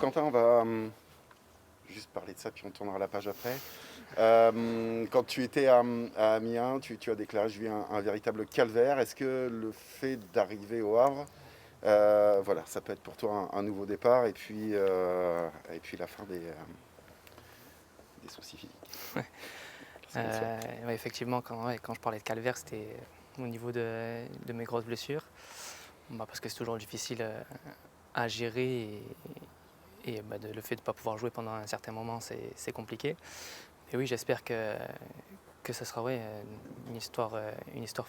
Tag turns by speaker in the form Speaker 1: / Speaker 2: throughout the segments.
Speaker 1: Quentin, on va juste parler de ça, puis on tournera la page après. Quand tu étais à Amiens, tu as déclaré, je vis un véritable calvaire. Est-ce que le fait d'arriver au Havre, voilà, ça peut être pour toi un nouveau départ et puis la fin des soucis physiques? Qu'est-ce qu'on te souhaite?
Speaker 2: Ouais, effectivement, quand je parlais de calvaire, c'était au niveau de mes grosses blessures. Parce que c'est toujours difficile à gérer et le fait de ne pas pouvoir jouer pendant un certain moment, c'est compliqué. Et oui, j'espère que ce sera une histoire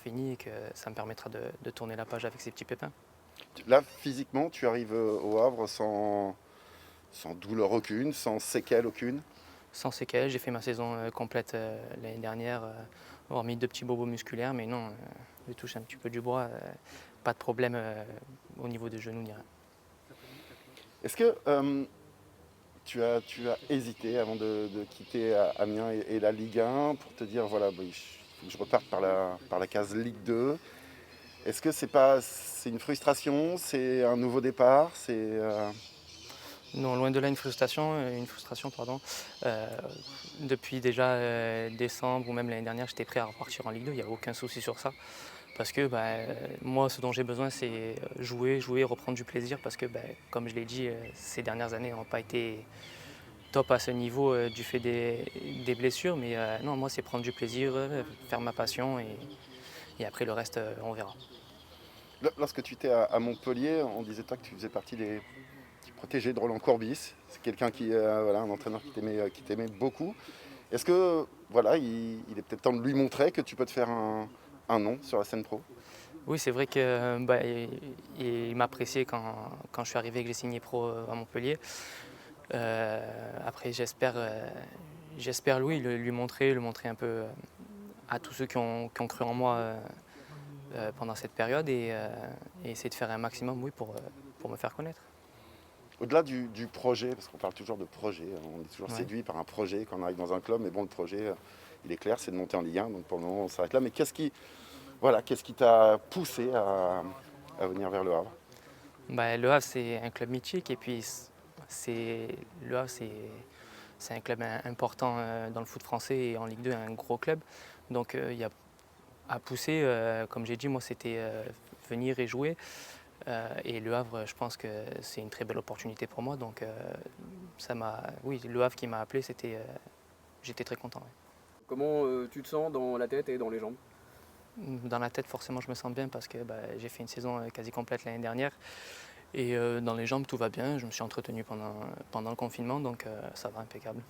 Speaker 2: finie et que ça me permettra de tourner la page avec ces petits pépins.
Speaker 1: Là, physiquement, tu arrives au Havre sans douleur aucune, sans séquelle aucune.
Speaker 2: Sans séquelles, j'ai fait ma saison complète l'année dernière, hormis 2 petits bobos musculaires, mais non, je touche un petit peu du bois, pas de problème au niveau des genoux ni rien.
Speaker 1: Est-ce que tu as hésité avant de quitter Amiens et la Ligue 1 pour te dire, voilà, il faut que je reparte par la case Ligue 2. Est-ce que c'est une frustration, c'est un nouveau départ,
Speaker 2: Non, loin de là une frustration pardon. Euh, Depuis déjà décembre ou même l'année dernière, j'étais prêt à repartir en Ligue 2, il n'y a aucun souci sur ça. Parce que moi, ce dont j'ai besoin, c'est jouer, reprendre du plaisir. Parce que, comme je l'ai dit, ces dernières années n'ont pas été top à ce niveau du fait des blessures. Mais non, moi, c'est prendre du plaisir, faire ma passion et après le reste, on verra.
Speaker 1: Lorsque tu étais à Montpellier, on disait toi que tu faisais partie des protégés de Roland Courbis. C'est quelqu'un voilà, un entraîneur qui t'aimait beaucoup. Est-ce que, voilà, il est peut-être temps de lui montrer que tu peux te faire un nom sur la scène pro?
Speaker 2: Oui, c'est vrai que il m'appréciait quand je suis arrivé et que j'ai signé pro à Montpellier. Après, j'espère lui montrer un peu à tous ceux qui ont cru en moi pendant cette période et essayer de faire un maximum, oui, pour me faire connaître.
Speaker 1: Au-delà du projet, parce qu'on parle toujours de projet, on est toujours
Speaker 2: Ouais.
Speaker 1: séduit par un projet quand on arrive dans un club, mais bon, le projet, il est clair, c'est de monter en Ligue 1, donc pour le moment, on s'arrête là. Mais qu'est-ce qui t'a poussé à venir vers Le Havre?
Speaker 2: Le Havre, c'est un club mythique et puis le Havre, c'est un club important dans le foot français et en Ligue 2, un gros club. Donc il y a à pousser, comme j'ai dit, moi, c'était venir et jouer. Et Le Havre, je pense que c'est une très belle opportunité pour moi. Donc, oui, Le Havre qui m'a appelé, j'étais très content. Ouais.
Speaker 3: Comment tu te sens dans la tête et dans les jambes?
Speaker 2: Dans la tête, forcément, je me sens bien parce que j'ai fait une saison quasi complète l'année dernière. Et dans les jambes, tout va bien. Je me suis entretenu pendant le confinement, donc ça va impeccable.